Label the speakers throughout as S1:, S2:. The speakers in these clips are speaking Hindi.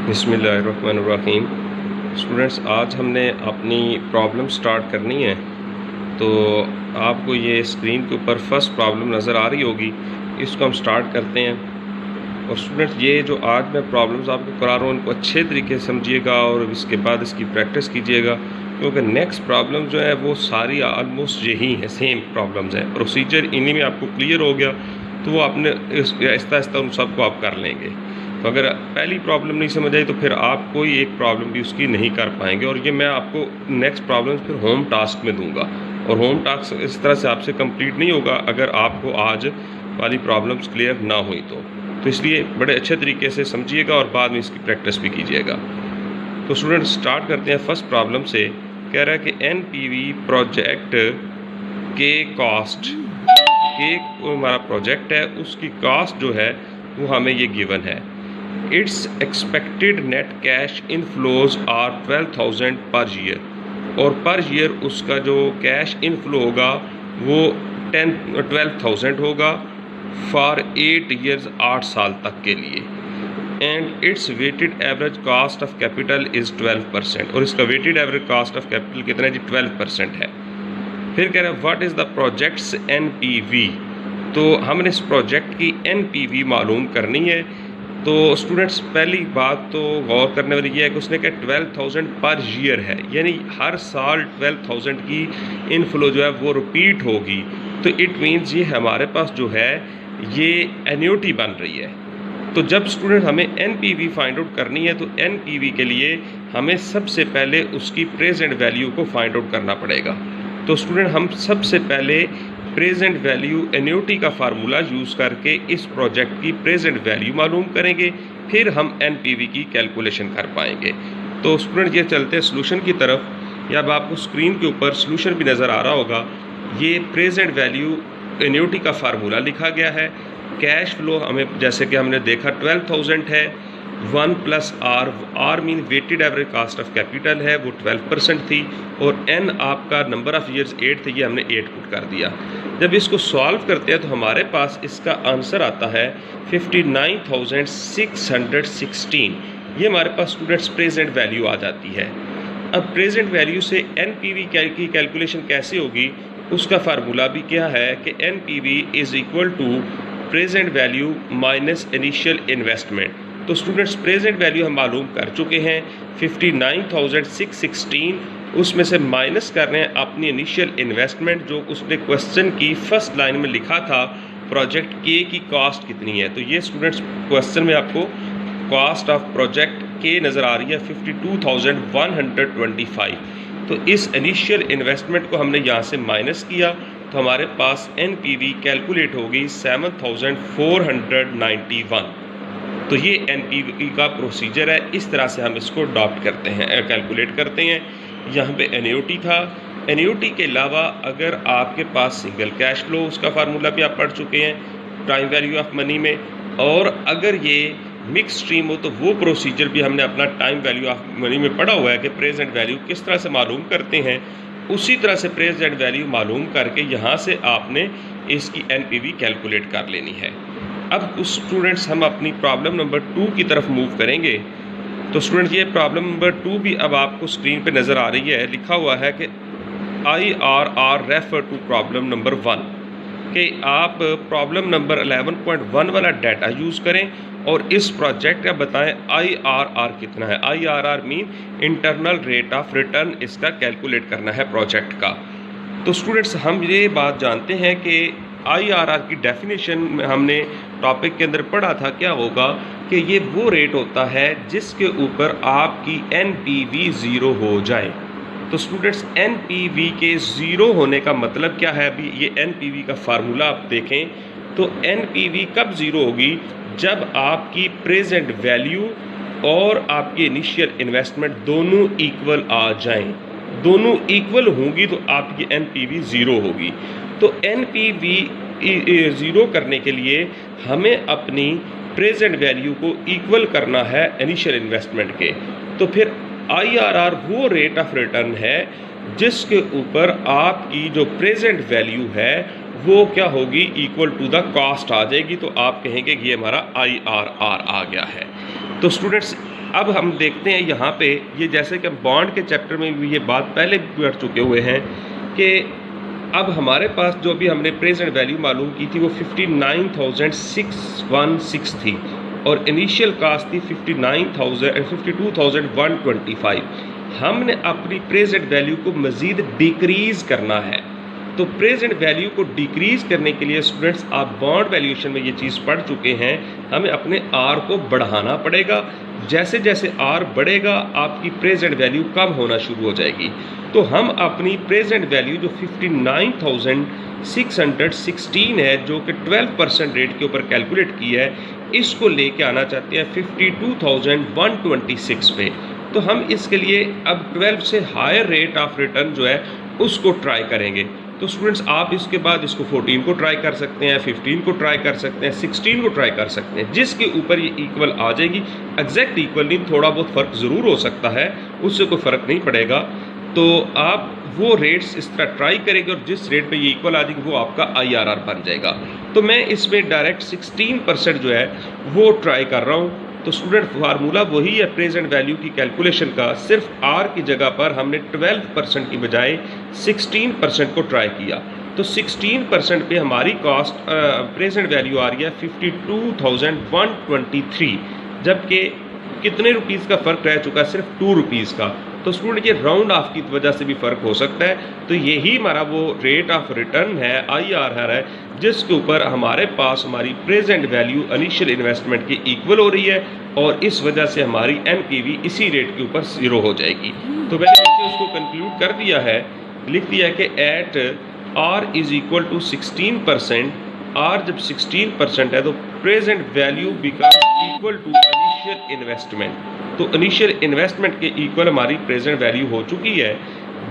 S1: बिस्मिल्लाहिर्रहमानिर्रहीम। स्टूडेंट्स, आज हमने अपनी प्रॉब्लम स्टार्ट करनी है। तो आपको ये स्क्रीन के ऊपर फर्स्ट प्रॉब्लम नज़र आ रही होगी, इसको हम स्टार्ट करते हैं। और स्टूडेंट्स, ये जो आज मैं प्रॉब्लम्स आपको करा रहा हूँ इनको अच्छे तरीके से समझिएगा और इसके बाद इसकी प्रैक्टिस कीजिएगा, क्योंकि नेक्स्ट प्रॉब्लम जो है वो सारी आलमोस्ट यही है, सेम प्रॉब्लम्स हैं। प्रोसीजर इन्हीं में आपको क्लियर हो गया तो वो आपने आहिस्ता आहिस्ता उन सबको आप कर लेंगे। तो अगर पहली प्रॉब्लम नहीं समझ आई तो फिर आप कोई एक प्रॉब्लम भी उसकी नहीं कर पाएंगे। और ये मैं आपको नेक्स्ट प्रॉब्लम फिर होम टास्क में दूंगा, और होम टास्क इस तरह से आपसे कंप्लीट नहीं होगा अगर आपको आज वाली प्रॉब्लम्स क्लियर ना हुई तो इसलिए बड़े अच्छे तरीके से समझिएगा और बाद में इसकी प्रैक्टिस भी कीजिएगा। तो स्टूडेंट, स्टार्ट करते हैं फर्स्ट प्रॉब्लम से। कह रहा है कि NPV प्रोजेक्ट के कॉस्ट के हमारा प्रोजेक्ट है, उसकी कॉस्ट जो है वो हमें ये गिवन है। Its expected net cash inflows are 12,000 per year, और पर ईयर उसका जो कैश इनफ्लो होगा वो 12,000 होगा फॉर 8 ईयर्स, 8 साल तक के लिए। And its weighted average cost of capital is 12%, और इसका weighted average cost of capital कितना है जी? 12% है। फिर कह रहा है what is the project's NPV। तो हमने इस प्रोजेक्ट की NPV मालूम करनी है। तो स्टूडेंट्स, पहली बात तो गौर करने वाली ये है कि उसने कहा 12,000 पर ईयर है, यानी हर साल 12,000 की इनफ्लो जो है वो रिपीट होगी। तो इट मीन्स ये हमारे पास जो है ये एन्यूटी बन रही है। तो जब स्टूडेंट हमें NPV फाइंड आउट करनी है तो NPV के लिए हमें सबसे पहले उसकी प्रेजेंट वैल्यू को फाइंड आउट करना पड़ेगा। तो स्टूडेंट, हम सबसे पहले प्रेजेंट वैल्यू एन्यूटी का फार्मूला यूज़ करके इस प्रोजेक्ट की प्रेजेंट वैल्यू मालूम करेंगे, फिर हम NPV की कैलकुलेशन कर पाएंगे। तो स्टूडेंट, ये चलते हैं सोल्यूशन की तरफ। या अब आपको स्क्रीन के ऊपर सोल्यूशन भी नज़र आ रहा होगा। ये प्रेजेंट वैल्यू एन्यूटी का फार्मूला लिखा गया है। कैश फ्लो हमें जैसे कि हमने देखा 12,000 है, 1 plus R, R mean weighted average cost of capital है, वो 12% थी, और N आपका नंबर ऑफ़ ईयर्स 8 थे, ये हमने 8 पुट कर दिया। जब इसको सॉल्व करते हैं तो हमारे पास इसका आंसर आता है 59,616। ये हमारे पास स्टूडेंट्स प्रेजेंट वैल्यू आ जाती है। अब प्रेजेंट वैल्यू से NPV की कैलकुलेशन कैसे होगी, उसका फार्मूला भी क्या है कि NPV is equal to present value minus initial investment. तो स्टूडेंट्स, प्रेजेंट वैल्यू हम मालूम कर चुके हैं 59,616, उसमें से माइनस कर रहे हैं अपनी इनिशियल इन्वेस्टमेंट जो उसने क्वेश्चन की फर्स्ट लाइन में लिखा था, प्रोजेक्ट के की कॉस्ट कितनी है। तो ये स्टूडेंट्स क्वेश्चन में आपको कॉस्ट ऑफ प्रोजेक्ट के नज़र आ रही है 52,125। तो इस इनिशियल इन्वेस्टमेंट को हमने यहाँ से माइनस किया तो हमारे पास NPV कैलकुलेट होगी 7,491। तो ये NPV का प्रोसीजर है, इस तरह से हम इसको अडॉप्ट करते हैं, कैलकुलेट करते हैं। यहाँ पे एन्यूटी था। एन्यूटी के अलावा अगर आपके पास सिंगल कैश फ्लो, उसका फार्मूला भी आप पढ़ चुके हैं टाइम वैल्यू ऑफ मनी में। और अगर ये मिक्स स्ट्रीम हो तो वो प्रोसीजर भी हमने अपना टाइम वैल्यू ऑफ मनी में पढ़ा हुआ है कि प्रेजेंट वैल्यू किस तरह से मालूम करते हैं। उसी तरह से प्रेजेंट वैल्यू मालूम करके यहाँ से आपने इसकी NPV कैलकुलेट कर लेनी है। अब उस स्टूडेंट्स, हम अपनी प्रॉब्लम नंबर 2 की तरफ मूव करेंगे। तो स्टूडेंट, ये प्रॉब्लम नंबर 2 भी अब आपको स्क्रीन पे नज़र आ रही है। लिखा हुआ है कि IRR refer to problem number 1, कि आप प्रॉब्लम नंबर 11.1 वाला डाटा यूज़ करें और इस प्रोजेक्ट का बताएं IRR कितना है। IRR mean internal rate of return, इसका कैलकुलेट करना है प्रोजेक्ट का। तो स्टूडेंट्स, हम ये बात जानते हैं कि IRR की डेफिनेशन हमने टॉपिक के अंदर पढ़ा था, क्या होगा कि ये वो रेट होता है जिसके ऊपर आपकी NPV 0 हो जाए। तो स्टूडेंट्स, NPV के 0 होने का मतलब क्या है? अभी ये NPV का फार्मूला आप देखें तो NPV कब 0 होगी? जब आपकी प्रेजेंट वैल्यू और आपकी इनिशियल इन्वेस्टमेंट दोनों इक्वल आ जाएं। दोनों इक्वल होंगी तो आपकी NPV 0 होगी। तो NPV 0 करने के लिए हमें अपनी प्रेजेंट वैल्यू को इक्वल करना है इनिशियल इन्वेस्टमेंट के। तो फिर IRR वो रेट ऑफ रिटर्न है जिसके ऊपर आपकी जो प्रेजेंट वैल्यू है वो क्या होगी? इक्वल टू द कॉस्ट आ जाएगी। तो आप कहेंगे कि ये हमारा IRR आ गया है। तो स्टूडेंट्स, अब हम देखते हैं यहाँ पे, ये जैसे कि बॉन्ड के चैप्टर में भी ये बात पहले भी कर चुके हुए हैं कि अब हमारे पास जो भी हमने प्रेजेंट वैल्यू मालूम की थी वो 59,616 थी और इनिशियल कास्ट थी 52,125। हमने अपनी प्रेजेंट वैल्यू को मज़ीद डिक्रीज़ करना है। तो प्रेजेंट वैल्यू को डिक्रीज़ करने के लिए स्टूडेंट्स, आप बॉन्ड वैल्यूएशन में ये चीज़ पढ़ चुके हैं, हमें अपने आर को बढ़ाना पड़ेगा। जैसे जैसे आर बढ़ेगा आपकी प्रेजेंट वैल्यू कम होना शुरू हो जाएगी। तो हम अपनी प्रेजेंट वैल्यू जो 59,616 है, जो कि 12% रेट के ऊपर कैलकुलेट की है, इसको लेके आना चाहते हैं 52,126 पे। तो हम इसके लिए अब 12 से हायर रेट ऑफ रिटर्न जो है उसको ट्राई करेंगे। तो स्टूडेंट्स, आप इसके बाद इसको 14 को ट्राई कर सकते हैं, 15 को ट्राई कर सकते हैं, 16 को ट्राई कर सकते हैं, जिसके ऊपर ये इक्वल आ जाएगी। एग्जैक्ट इक्वल नहीं, थोड़ा बहुत फ़र्क ज़रूर हो सकता है, उससे कोई फ़र्क नहीं पड़ेगा। तो आप वो रेट्स इस तरह ट्राई करेंगे और जिस रेट पे ये इक्वल आ जाएगी वो आपका IRR बन जाएगा। तो मैं इसमें डायरेक्ट 16% जो है वो ट्राई कर रहा हूँ। तो स्टूडेंट, फार्मूला वही है प्रेजेंट वैल्यू की कैलकुलेशन का, सिर्फ आर की जगह पर हमने 12% की बजाय 16% को ट्राई किया। तो 16% पे हमारी कॉस्ट प्रेजेंट वैल्यू आ रही है 52,123, जबकि कितने रुपीज़ का फ़र्क रह चुका है, सिर्फ 2 रुपीज़ का। तो स्टूडेंट, ये राउंड ऑफ की वजह से भी फ़र्क हो सकता है। तो यही हमारा वो रेट ऑफ रिटर्न है, IRR है, जिसके ऊपर हमारे पास हमारी प्रेजेंट वैल्यू इनिशियल इन्वेस्टमेंट की इक्वल हो रही है और इस वजह से हमारी NPV इसी रेट के ऊपर 0 हो जाएगी। तो मैंने नीचे उसको कंक्लूड कर दिया है, लिख दिया है कि at R is equal to 16%, R जब 16% है तो present value become equal to initial investment. तो इनिशियल इन्वेस्टमेंट के इक्वल हमारी प्रेजेंट वैल्यू हो चुकी है,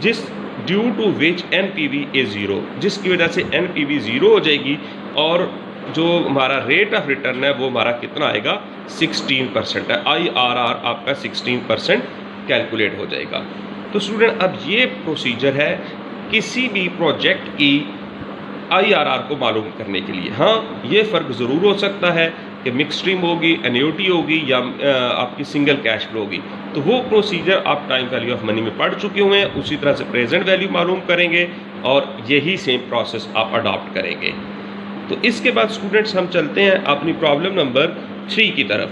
S1: जिस due to which NPV is 0, जिसकी वजह से NPV 0 हो जाएगी और जो हमारा रेट ऑफ रिटर्न है वो हमारा कितना आएगा, 16% है। IRR आपका 16% कैलकुलेट हो जाएगा। तो स्टूडेंट, अब ये प्रोसीजर है किसी भी प्रोजेक्ट की IRR को मालूम करने के लिए। हाँ, ये फ़र्क ज़रूर हो सकता है कि मिक्स स्ट्रीम होगी, एन्युटी होगी या आपकी सिंगल कैश फ्लो होगी। तो वो प्रोसीजर आप टाइम वैल्यू ऑफ मनी में पढ़ चुके हुए हैं। उसी तरह से प्रेजेंट वैल्यू मालूम करेंगे और यही सेम प्रोसेस आप अडॉप्ट करेंगे। तो इसके बाद स्टूडेंट्स, हम चलते हैं अपनी प्रॉब्लम नंबर 3 की तरफ।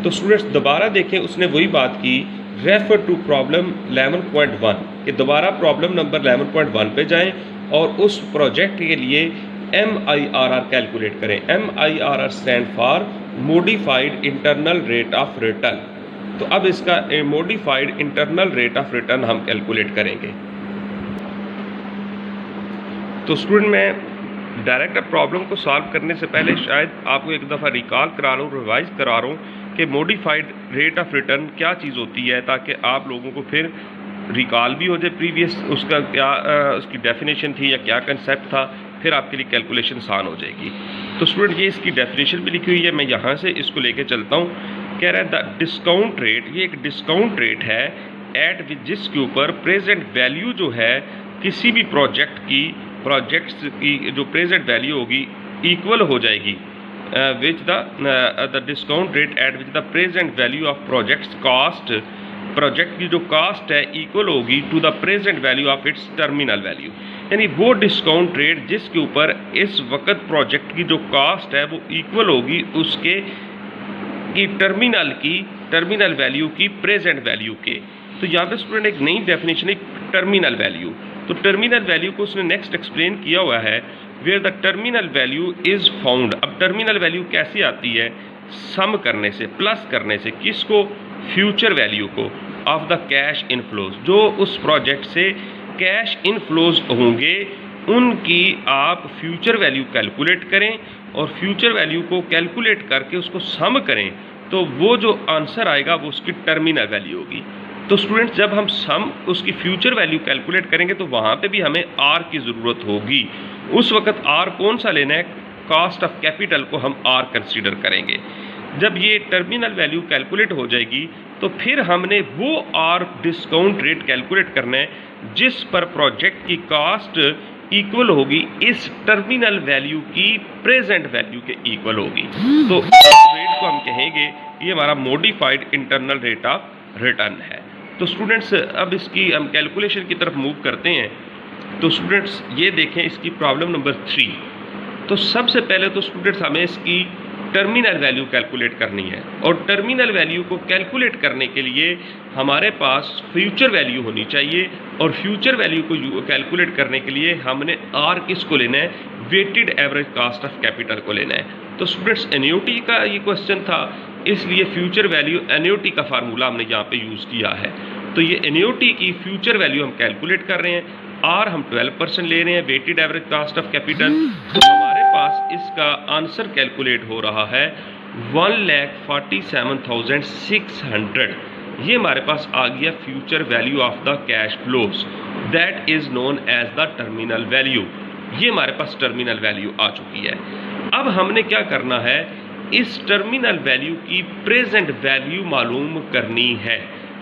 S1: तो स्टूडेंट्स, दोबारा देखें, उसने वही बात की, रेफर टू प्रॉब्लम 11.1 कि दोबारा प्रॉब्लम नंबर 11.1 पे जाएं और उस प्रोजेक्ट के लिए MIRR कैलकुलेट करें। MIRR stand for modified internal rate of return. तो अब इसका modified internal rate of return हम कैलकुलेट करेंगे। तो स्टूडेंट, मैं डायरेक्ट प्रॉब्लम को सॉल्व करने से पहले शायद आपको एक दफ़ा रिकॉल करा लूँ, रिवाइज करा रहा हूँ कि मोडिफाइड रेट ऑफ रिटर्न क्या चीज़ होती है, ताकि आप लोगों को फिर रिकॉल भी हो जाए प्रीवियस उसका क्या उसकी डेफिनेशन थी या क्या कंसेप्ट था, फिर आपके लिए कैलकुलेशन आसान हो जाएगी। तो स्टूडेंट, ये इसकी डेफिनेशन भी लिखी हुई है, मैं यहाँ से इसको लेके चलता हूँ। कह रहा है द डिस्काउंट रेट, ये एक डिस्काउंट रेट है एट विच जिसके ऊपर प्रेजेंट वैल्यू जो है किसी भी प्रोजेक्ट्स की जो प्रेजेंट वैल्यू होगी इक्वल हो जाएगी which the discount rate at which the present value of project's cost, project की जो कास्ट है इक्वल होगी to the present value of its terminal value. यानी वो डिस्काउंट रेट जिसके ऊपर इस वक्त प्रोजेक्ट की जो कास्ट है वो इक्वल होगी उसके की टर्मिनल वैल्यू की प्रेजेंट वैल्यू के। तो यहाँ पे स्टूडेंट एक नई डेफिनेशन है टर्मिनल वैल्यू। तो टर्मिनल वैल्यू को उसने नेक्स्ट एक्सप्लेन किया हुआ है where the terminal value is found. अब टर्मिनल वैल्यू कैसे आती है, सम करने से, प्लस करने से, किसको, फ्यूचर वैल्यू को ऑफ द कैश इनफ्लोज, जो उस प्रोजेक्ट से कैश इनफ्लोज होंगे उनकी आप फ्यूचर वैल्यू कैलकुलेट करें और फ्यूचर वैल्यू को कैलकुलेट करके उसको सम करें तो वो जो आंसर आएगा वो उसकी टर्मिनल वैल्यू होगी। तो स्टूडेंट्स, जब हम सम उसकी फ्यूचर वैल्यू कैलकुलेट करेंगे तो वहाँ पे भी हमें आर की ज़रूरत होगी। उस वक्त आर कौन सा लेना है, कॉस्ट ऑफ कैपिटल को हम आर कंसीडर करेंगे। जब ये टर्मिनल वैल्यू कैलकुलेट हो जाएगी तो फिर हमने वो आर डिस्काउंट रेट कैलकुलेट करना है जिस पर प्रोजेक्ट की कास्ट इक्वल होगी इस टर्मिनल वैल्यू की प्रेजेंट वैल्यू के इक्वल होगी। तो रेट को हम कहेंगे ये हमारा modified internal rate of return है। तो स्टूडेंट्स अब इसकी हम कैलकुलेशन की तरफ मूव करते हैं। तो स्टूडेंट्स ये देखें इसकी प्रॉब्लम नंबर 3। तो सबसे पहले तो स्टूडेंट्स हमें इसकी टर्मिनल वैल्यू कैलकुलेट करनी है, और टर्मिनल वैल्यू को कैलकुलेट करने के लिए हमारे पास फ्यूचर वैल्यू होनी चाहिए, और फ्यूचर वैल्यू को कैलकुलेट करने के लिए हमने आर किसको लेना है, weighted average cost of capital को लेना है। तो स्टूडेंट्स एन्युटी का ये क्वेश्चन था, इसलिए फ्यूचर वैल्यू एन्युटी का फार्मूला हमने यहाँ पे यूज़ किया है। तो ये एन्युटी की फ्यूचर वैल्यू हम कैलकुलेट कर रहे हैं, आर हम 12% ले रहे हैं weighted average cost of capital. तो हमारे पास इसका आंसर कैलकुलेट हो रहा है 1,47,600। ये हमारे पास आ गया future value of the cash flows, that is known as the terminal value. ये हमारे पास टर्मिनल वैल्यू आ चुकी है। अब हमने क्या करना है, इस टर्मिनल वैल्यू की प्रेजेंट वैल्यू मालूम करनी है,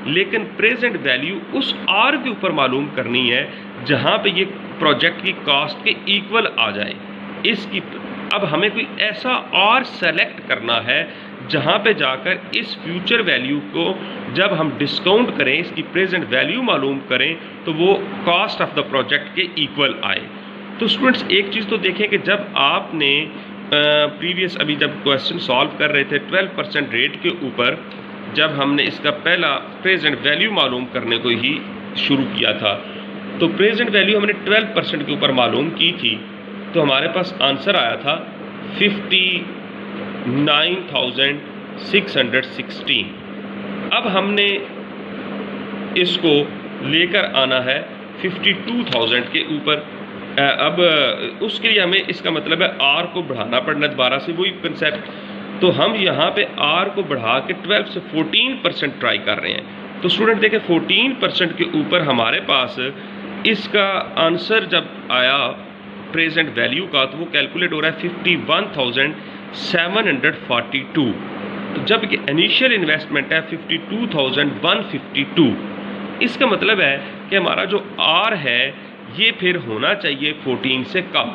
S1: लेकिन प्रेजेंट वैल्यू उस आर के ऊपर मालूम करनी है जहां पे ये प्रोजेक्ट की कॉस्ट के इक्वल आ जाए। इसकी अब हमें कोई ऐसा आर सेलेक्ट करना है जहां पे जाकर इस फ्यूचर वैल्यू को जब हम डिस्काउंट करें, इसकी प्रेजेंट वैल्यू मालूम करें, तो वो कॉस्ट ऑफ द प्रोजेक्ट के इक्वल आए। तो स्टूडेंट्स एक चीज़ तो देखें कि जब आपने प्रीवियस अभी जब क्वेश्चन सॉल्व कर रहे थे 12% रेट के ऊपर, जब हमने इसका पहला प्रेजेंट वैल्यू मालूम करने को ही शुरू किया था, तो प्रेजेंट वैल्यू हमने 12% के ऊपर मालूम की थी, तो हमारे पास आंसर आया था 59,616। अब हमने इसको लेकर आना है 52,000 के ऊपर। अब उसके लिए हमें इसका मतलब है आर को बढ़ाना पड़ना, दोबारा से वही कंसेप्ट। तो हम यहाँ पे आर को बढ़ा के 12 से 14% ट्राई कर रहे हैं। तो स्टूडेंट देखें 14% के ऊपर हमारे पास इसका आंसर जब आया प्रेजेंट वैल्यू का, तो वो कैलकुलेट हो रहा है 51,742। तो जब कि इनिशियल इन्वेस्टमेंट है 52,152। इसका मतलब है कि हमारा जो आर है ये फिर होना चाहिए 14 से कम,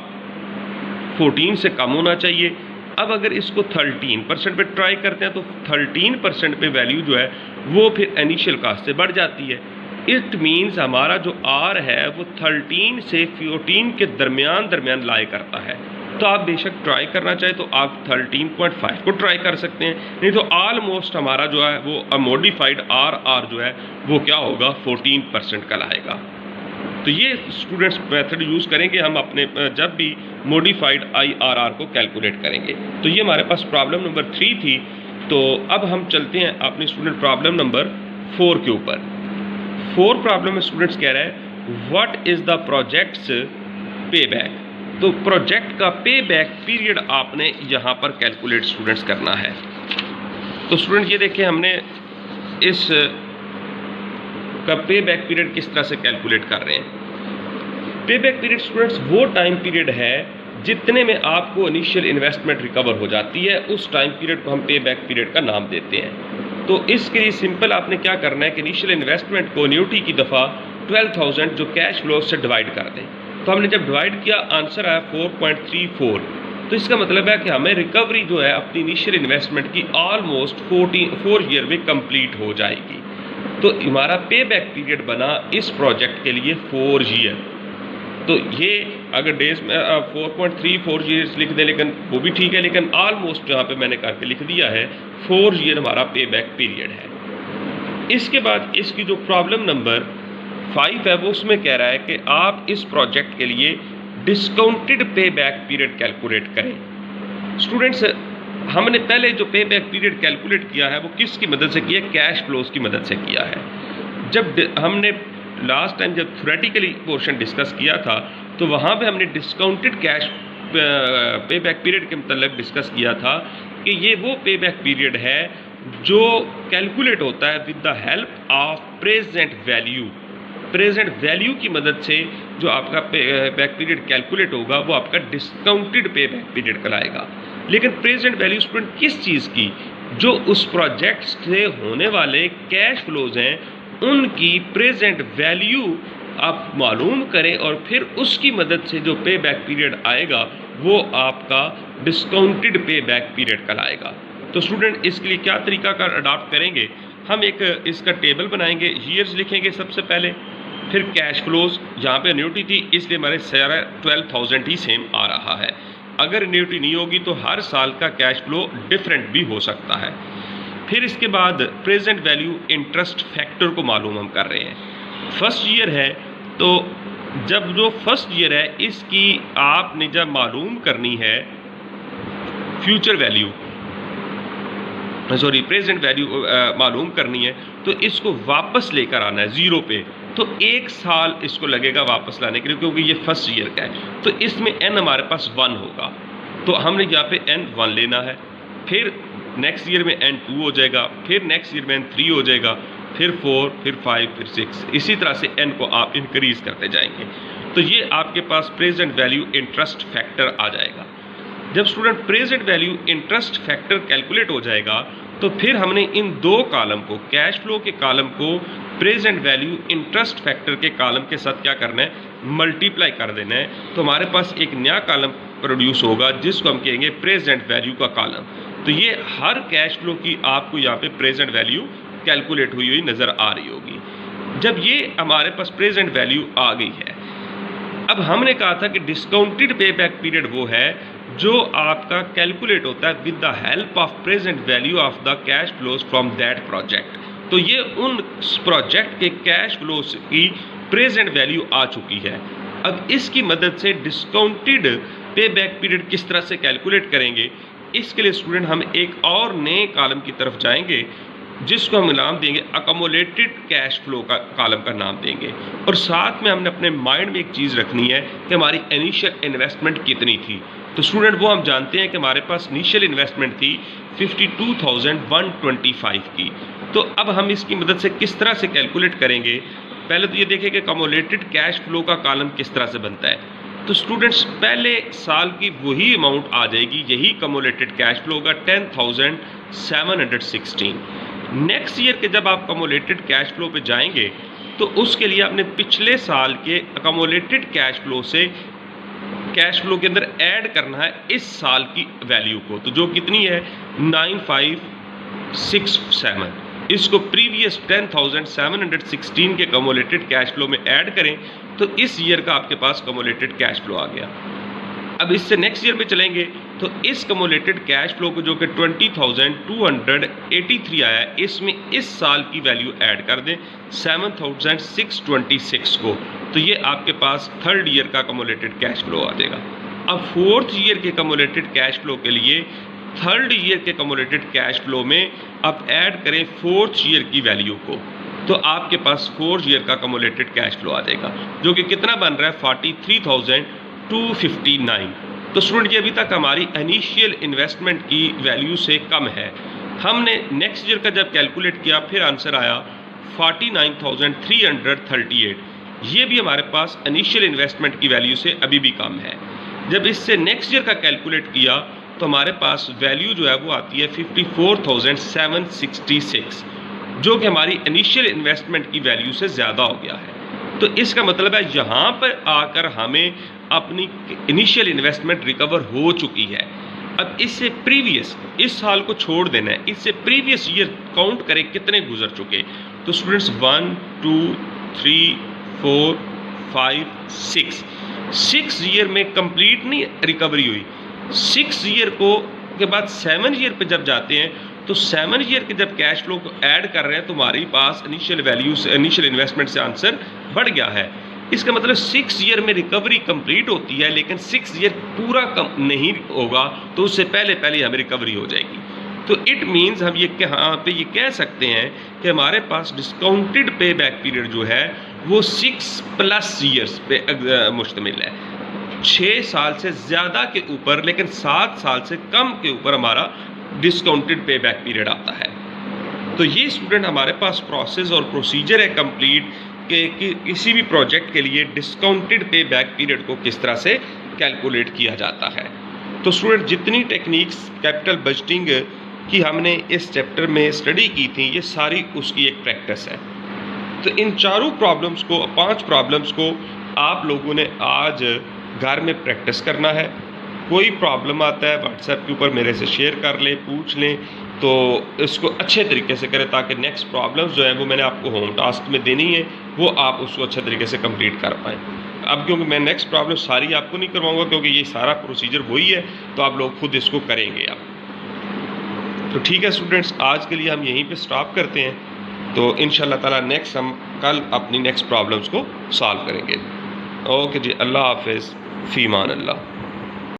S1: 14 से कम होना चाहिए। अब अगर इसको 13% पे ट्राई करते हैं, तो 13% पे वैल्यू जो है वो फिर इनिशियल कास्ट से बढ़ जाती है। इट मीन्स हमारा जो आर है वो 13 से 14 के दरमियान लाई करता है। तो आप बेशक ट्राई करना चाहे तो आप 13.5 को ट्राई कर सकते हैं, नहीं तो ऑलमोस्ट हमारा जो है वो मॉडिफाइड आर जो है वो क्या होगा 14% का लाएगा। तो ये स्टूडेंट्स मेथड यूज़ करेंगे हम अपने जब भी मॉडिफाइड IRR को कैलकुलेट करेंगे। तो ये हमारे पास प्रॉब्लम नंबर 3 थी। तो अब हम चलते हैं अपने स्टूडेंट प्रॉब्लम नंबर 4 के ऊपर। 4 प्रॉब्लम में स्टूडेंट्स कह रहा है व्हाट इज़ द प्रोजेक्ट्स पे बैक। तो प्रोजेक्ट का पे बैक पीरियड आपने यहाँ पर कैलकुलेट स्टूडेंट्स करना है। तो स्टूडेंट ये देखें हमने इस का पे बैक पीरियड किस तरह से कैलकुलेट कर रहे हैं। पे बैक पीरियड स्टूडेंट्स वो टाइम पीरियड है जितने में आपको इनिशियल इन्वेस्टमेंट रिकवर हो जाती है, उस टाइम पीरियड को हम पे बैक पीरियड का नाम देते हैं। तो इसके लिए सिंपल आपने क्या करना है कि इनिशियल इन्वेस्टमेंट को एन्युटी की दफ़ा 12,000 जो कैश फ्लो से डिवाइड कर दें। तो हमने जब डिवाइड किया आंसर आया 4.34। तो इसका मतलब है कि हमें रिकवरी जो है अपनी इनिशियल इन्वेस्टमेंट की ऑलमोस्ट 4 ईयर में कंप्लीट हो जाएगी। तो हमारा पे बैक पीरियड बना इस प्रोजेक्ट के लिए 4 ईयर। तो ये अगर डेज में 4.34 ईयर्स लिख दें, लेकिन वो भी ठीक है, लेकिन ऑलमोस्ट यहाँ पे मैंने करके लिख दिया है 4 ईयर हमारा पे बैक पीरियड है। इसके बाद इसकी जो प्रॉब्लम नंबर 5 है वो उसमें कह रहा है कि आप इस प्रोजेक्ट के लिए discounted pay back period calculate करें। स्टूडेंट्स हमने पहले जो पे बैक पीरियड कैलकुलेट किया है वो किसकी मदद से किया है, कैश फ्लोज की मदद से किया है। जब हमने लास्ट टाइम जब थ्योरेटिकली पोर्शन डिस्कस किया था तो वहाँ पे हमने डिस्काउंटेड कैश पे बैक पीरियड के मतलब डिस्कस किया था कि ये वो पे बैक पीरियड है जो कैलकुलेट होता है with the help of present value. Present value की मदद से जो आपका पे बैक पीरियड कैलकुलेट होगा वो आपका डिस्काउंटेड पे बैक पीरियड कहलाएगा। लेकिन प्रेजेंट वैल्यू स्टूडेंट किस चीज़ की, जो उस प्रोजेक्ट से होने वाले कैश फ्लोज हैं उनकी प्रेजेंट वैल्यू आप मालूम करें और फिर उसकी मदद से जो पे बैक पीरियड आएगा वो आपका डिस्काउंटेड पे बैक पीरियड कहलाएगा। तो स्टूडेंट इसके लिए क्या तरीका का अडॉप्ट करेंगे, हम एक इसका टेबल बनाएंगे, ईयर्स लिखेंगे सबसे पहले, फिर कैश फ्लोज, जहाँ पे एन्युटी थी इसलिए हमारे सारा 12,000 ही सेम आ रहा है। अगर एन्युटी नहीं होगी तो हर साल का कैश फ्लो डिफरेंट भी हो सकता है। फिर इसके बाद प्रेजेंट वैल्यू इंटरेस्ट फैक्टर को मालूम हम कर रहे हैं। फर्स्ट ईयर है तो जब जो फर्स्ट ईयर है इसकी आपने जब मालूम करनी है future value, sorry present value मालूम करनी है, तो इसको वापस लेकर आना है ज़ीरो पे। तो एक साल इसको लगेगा वापस लाने के लिए क्योंकि ये फर्स्ट ईयर का है। तो इसमें n हमारे पास 1 होगा, तो हमने यहाँ पे n 1 लेना है। फिर नेक्स्ट ईयर में n 2 हो जाएगा, फिर नेक्स्ट ईयर में n 3 हो जाएगा, फिर 4, फिर 5, फिर 6, इसी तरह से n को आप इंक्रीज करते जाएंगे। तो ये आपके पास प्रेजेंट वैल्यू इंटरेस्ट फैक्टर आ जाएगा। जब student present value interest factor calculate हो जाएगा तो फिर हमने इन दो कॉलम को, कैश फ्लो के कॉलम को प्रेजेंट वैल्यू इंटरेस्ट फैक्टर के कॉलम के साथ क्या करना है, मल्टीप्लाई कर देना है। तो हमारे पास एक नया कॉलम प्रोड्यूस होगा जिसको हम कहेंगे प्रेजेंट वैल्यू का कॉलम। तो ये हर कैश फ्लो की आपको यहाँ पे प्रेजेंट वैल्यू कैलकुलेट हुई हुई नज़र आ रही होगी। जब ये हमारे पास प्रेजेंट वैल्यू आ गई है, अब हमने कहा था कि डिस्काउंटेड पे बैक पीरियड वो है जो आपका कैलकुलेट होता है with the help of present value of the cash flows from that project. तो ये उन प्रोजेक्ट के कैश फ्लोज की प्रेजेंट वैल्यू आ चुकी है। अब इसकी मदद से डिस्काउंटेड पे बैक पीरियड किस तरह से कैलकुलेट करेंगे, इसके लिए स्टूडेंट हम एक और नए कॉलम की तरफ जाएंगे जिसको हम नाम देंगे अकोमोलेटेड कैश फ्लो का कॉलम का नाम देंगे। और साथ में हमने अपने माइंड में एक चीज़ रखनी है कि हमारी इनिशियल इन्वेस्टमेंट कितनी थी। तो स्टूडेंट वो हम जानते हैं कि हमारे पास इनिशियल इन्वेस्टमेंट थी 52,125 की। तो अब हम इसकी मदद से किस तरह से कैलकुलेट करेंगे, पहले तो ये देखें कि अकोमोलेटेड कैश फ्लो का कॉलम किस तरह से बनता है। तो स्टूडेंट्स पहले साल की वही अमाउंट आ जाएगी, यही कमोलेटेड कैश फ्लो होगा 10,716। नेक्स्ट ईयर के जब आप कमोलेटेड कैश फ्लो पे जाएंगे तो उसके लिए आपने पिछले साल के अकोमोलेटेड कैश फ्लो से कैश फ्लो के अंदर ऐड करना है इस साल की वैल्यू को, तो जो कितनी है 9567। इसको प्रीवियस 10,716 के कमोलेटेड कैश फ्लो में ऐड करें तो इस ईयर का आपके पास कमोलेटेड कैश फ्लो आ गया। अब इससे नेक्स्ट ईयर में चलेंगे तो इस कमोलेटेड कैश फ्लो को जो कि 20,283 आया है, इसमें इस साल की वैल्यू ऐड कर दें 7,626 को, तो ये आपके पास थर्ड ईयर का कमोलेटेड कैश फ्लो आ जाएगा। अब फोर्थ ईयर के कमोलेटेड कैश फ्लो के लिए थर्ड ईयर के कमोलेटेड कैश फ्लो में आप ऐड करें फोर्थ ईयर की वैल्यू को, तो आपके पास फोर्थ ईयर का कमोलेटेड कैश फ्लो आ जाएगा जो कि कितना बन रहा है 43,259। तो स्टूडेंट ये अभी तक हमारी इनिशियल इन्वेस्टमेंट की वैल्यू से कम है। हमने नेक्स्ट ईयर का जब कैलकुलेट किया फिर आंसर आया 49,338। ये भी हमारे पास इनिशियल इन्वेस्टमेंट की वैल्यू से अभी भी कम है। जब इससे नेक्स्ट ईयर का कैलकुलेट किया तो हमारे पास वैल्यू जो है वो आती है 54,766, जो कि हमारी इनिशियल इन्वेस्टमेंट की वैल्यू से ज़्यादा हो गया है। तो इसका मतलब है यहाँ पर आकर हमें अपनी इनिशियल इन्वेस्टमेंट रिकवर हो चुकी है। अब इससे प्रीवियस, इस साल को छोड़ देना है, इससे प्रीवियस ईयर काउंट करें कितने गुजर चुके। तो स्टूडेंट्स 1 2 3 4 5 6 ईयर में कंप्लीट नहीं रिकवरी हुई। 6 ईयर को के बाद 7 ईयर पे जब जाते हैं तो 7 ईयर के जब कैश फ्लो को ऐड कर रहे हैं तो हमारे पास इनिशियल वैल्यू से, इनिशियल इन्वेस्टमेंट से आंसर बढ़ गया है। इसका मतलब 6 ईयर में रिकवरी कंप्लीट होती है, लेकिन 6 ईयर पूरा कम नहीं होगा तो उससे पहले पहले हमें रिकवरी हो जाएगी। तो इट मीन्स हम ये यहाँ पे ये कह सकते हैं कि हमारे पास डिस्काउंटेड पे बैक पीरियड जो है वो 6+ ईयर्स पे मुश्तमिल है। 6 साल से ज़्यादा के ऊपर लेकिन 7 साल से कम के ऊपर हमारा डिस्काउंटेड पे बैक पीरियड आता है। तो ये स्टूडेंट हमारे पास प्रोसेस और प्रोसीजर है कंप्लीट कि किसी भी प्रोजेक्ट के लिए डिस्काउंटेड पे बैक पीरियड को किस तरह से कैलकुलेट किया जाता है। तो स्टूडेंट जितनी टेक्निक्स कैपिटल बजटिंग की हमने इस चैप्टर में स्टडी की थी ये सारी उसकी एक प्रैक्टिस है। तो इन चारों प्रॉब्लम्स को, 5 प्रॉब्लम्स को आप लोगों ने आज घर में प्रैक्टिस करना है। कोई प्रॉब्लम आता है व्हाट्सएप के ऊपर मेरे से शेयर कर लें, पूछ लें, तो इसको अच्छे तरीके से करें ताकि नेक्स्ट प्रॉब्लम्स जो है वो मैंने आपको होम टास्क में देनी है, वो आप उसको अच्छे तरीके से कंप्लीट कर पाएँ। अब क्योंकि मैं नेक्स्ट प्रॉब्लम सारी आपको नहीं करवाऊँगा क्योंकि ये सारा प्रोसीजर वही है, तो आप लोग खुद इसको करेंगे अब। तो ठीक है स्टूडेंट्स, आज के लिए हम यहीं पे स्टॉप करते हैं। तो इंशाल्लाह ताला नेक्स्ट हम कल अपनी नेक्स्ट प्रॉब्लम्स को सॉल्व करेंगे। ओके जी, अल्लाह हाफ़िज़, फ़ी अमान अल्लाह।